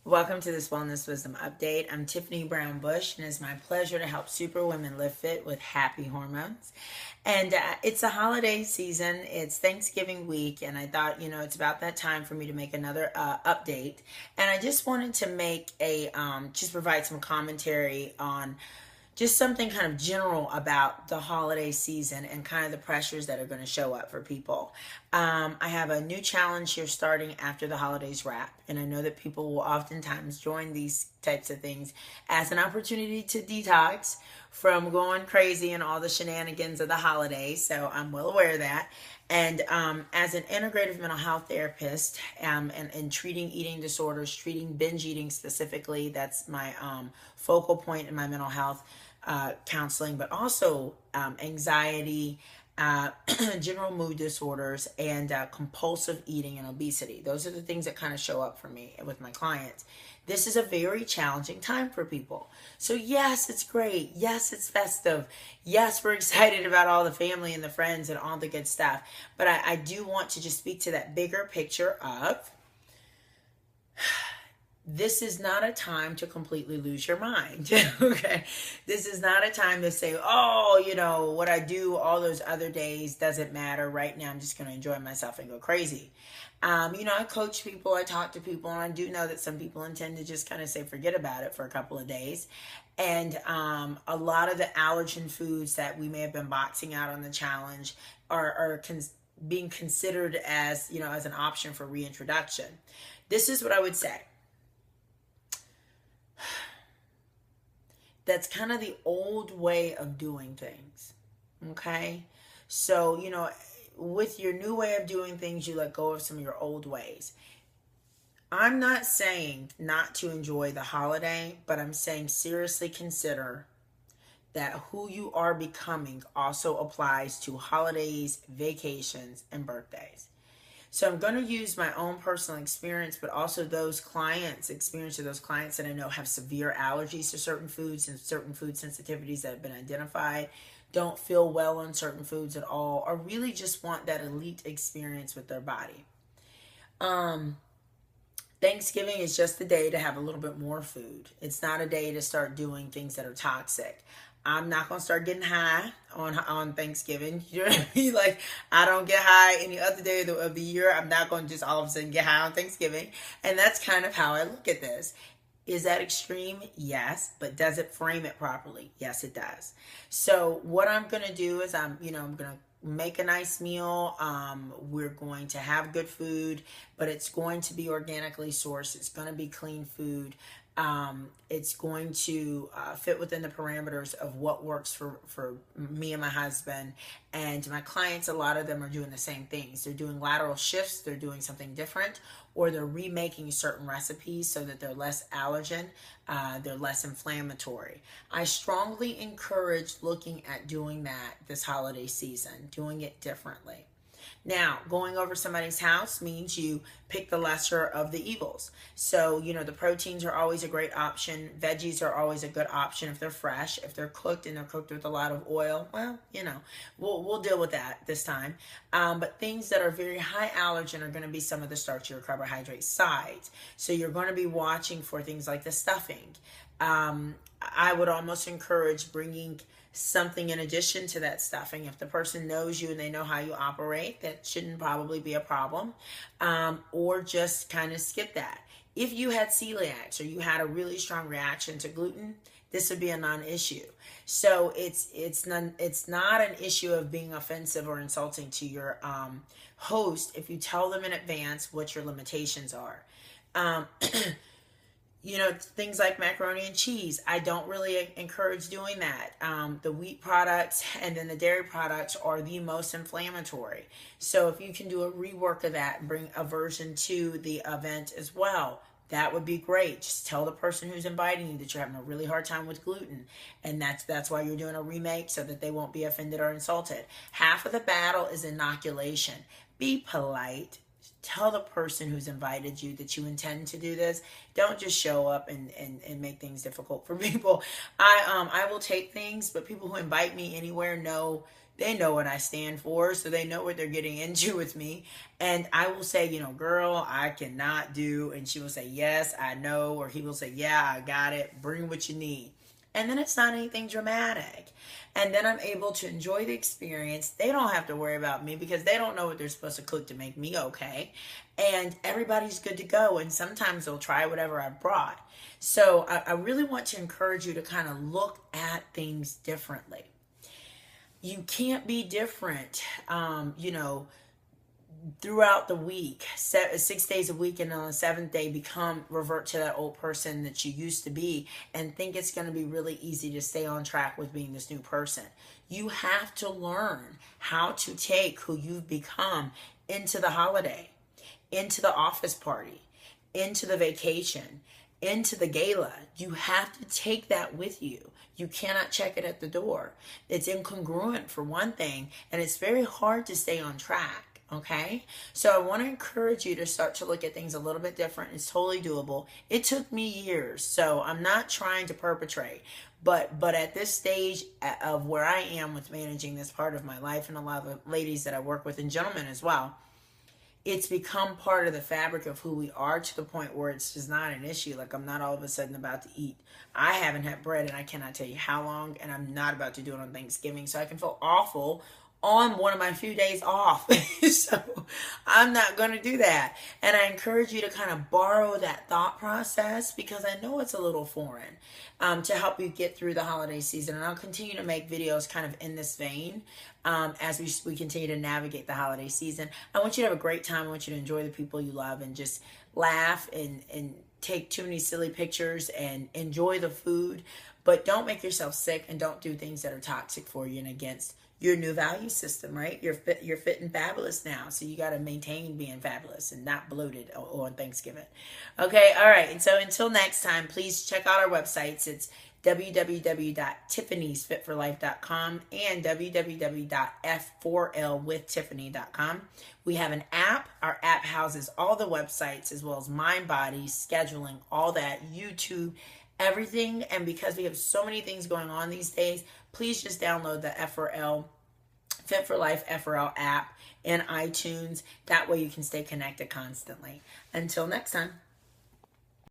Welcome to this Wellness Wisdom Update. I'm Tiffany Brown Bush, and it's my pleasure to help super women live fit with happy hormones. And it's the holiday season, it's Thanksgiving week, and I thought, it's about that time for me to make another update. And I just wanted to make just provide some commentary on just something kind of general about the holiday season and kind of the pressures that are going to show up for people. I have a new challenge here starting after the holidays wrap, and I know that people will oftentimes join these types of things as an opportunity to detox from going crazy and all the shenanigans of the holidays, so I'm well aware of that. And as an integrative mental health therapist and treating eating disorders, treating binge eating specifically, that's my focal point in my mental health counseling, but also anxiety, general mood disorders, and compulsive eating and obesity. Those are the things that kind of show up for me with my clients. This is a very challenging time for people. So yes, it's great. Yes, it's festive. Yes, we're excited about all the family and the friends and all the good stuff. But I do want to just speak to that bigger picture of this is not a time to completely lose your mind. Okay. This is not a time to say, oh, what I do all those other days doesn't matter. Right now, I'm just going to enjoy myself and go crazy. I coach people, I talk to people, and I do know that some people intend to just kind of say, forget about it for a couple of days. And a lot of the allergen foods that we may have been boxing out on the challenge are being considered as, as an option for reintroduction. This is what I would say. That's kind of the old way of doing things. Okay? So, with your new way of doing things, you let go of some of your old ways. I'm not saying not to enjoy the holiday, but I'm saying seriously consider that who you are becoming also applies to holidays, vacations, and birthdays. So I'm going to use my own personal experience, but also those clients' experience of those clients that I know have severe allergies to certain foods and certain food sensitivities that have been identified, don't feel well on certain foods at all, or really just want that elite experience with their body. Thanksgiving is just the day to have a little bit more food. It's not a day to start doing things that are toxic. I'm not going to start getting high on Thanksgiving. You know what I mean? Like, I don't get high any other day of the year. I'm not going to just all of a sudden get high on Thanksgiving. And that's kind of how I look at this. Is that extreme? Yes. But does it frame it properly? Yes, it does. So what I'm going to do is I'm going to make a nice meal. We're going to have good food, but it's going to be organically sourced. It's going to be clean food. It's going to fit within the parameters of what works for me and my husband and my clients. A lot of them are doing the same things. They're doing lateral shifts. They're doing something different, or they're remaking certain recipes so that they're less allergen, they're less inflammatory. I strongly encourage looking at doing that this holiday season, doing it differently. Now, going over somebody's house means you pick the lesser of the evils. So, the proteins are always a great option. Veggies are always a good option if they're fresh. If they're cooked and they're cooked with a lot of oil, well, we'll deal with that this time. But things that are very high allergen are going to be some of the starchy or carbohydrate sides. So you're going to be watching for things like the stuffing. I would almost encourage bringing something in addition to that stuffing. If the person knows you and they know how you operate, that shouldn't probably be a problem. Or just kind of skip that. If you had celiac or you had a really strong reaction to gluten, this would be a non-issue. So it's not an issue of being offensive or insulting to your host if you tell them in advance what your limitations are. Things like macaroni and cheese, I don't really encourage doing that. The wheat products and then the dairy products are the most inflammatory. So if you can do a rework of that and bring aversion to the event as well, that would be great. Just tell the person who's inviting you that you're having a really hard time with gluten, and that's why you're doing a remake, so that they won't be offended or insulted. Half of the battle is inoculation. Be polite. Tell the person who's invited you that you intend to do this. Don't just show up and make things difficult for people. I will take things, but people who invite me anywhere know They know what I stand for, so they know what they're getting into with me. And I will say, girl, I cannot do, and she will say, yes, I know, or he will say, yeah, I got it, bring what you need. And then it's not anything dramatic. And then I'm able to enjoy the experience. They don't have to worry about me because they don't know what they're supposed to cook to make me okay. And everybody's good to go. And sometimes they'll try whatever I brought. So I really want to encourage you to kind of look at things differently. You can't be different, throughout the week, 6 days a week, and on the seventh day revert to that old person that you used to be and think it's going to be really easy to stay on track with being this new person. You have to learn how to take who you've become into the holiday, into the office party, into the vacation, into the gala. You have to take that with you. You cannot check it at the door. It's incongruent for one thing, and it's very hard to stay on track. Okay, so I want to encourage you to start to look at things a little bit different. It's totally doable. It took me years, so I'm not trying to perpetrate, but at this stage of where I am with managing this part of my life, and a lot of the ladies that I work with and gentlemen as well, it's become part of the fabric of who we are, to the point where it's just not an issue. Like, I'm not all of a sudden about to eat. I haven't had bread, and I cannot tell you how long, and I'm not about to do it on Thanksgiving, so I can feel awful on one of my few days off. So I'm not going to do that. And I encourage you to kind of borrow that thought process, because I know it's a little foreign, to help you get through the holiday season. And I'll continue to make videos kind of in this vein as we continue to navigate the holiday season. I want you to have a great time. I want you to enjoy the people you love and just laugh and take too many silly pictures and enjoy the food. But don't make yourself sick, and don't do things that are toxic for you and against your new value system, right? You're fit and fabulous now. So you got to maintain being fabulous and not bloated on Thanksgiving. Okay. All right. And so until next time, please check out our websites. It's www.tiffany'sfitforlife.com and www.f4lwithtiffany.com. We have an app. Our app houses all the websites, as well as Mind Body, scheduling, all that, YouTube, everything. And because we have so many things going on these days, please just download the F4L Fit for Life F4L app in iTunes. That way you can stay connected constantly. Until next time.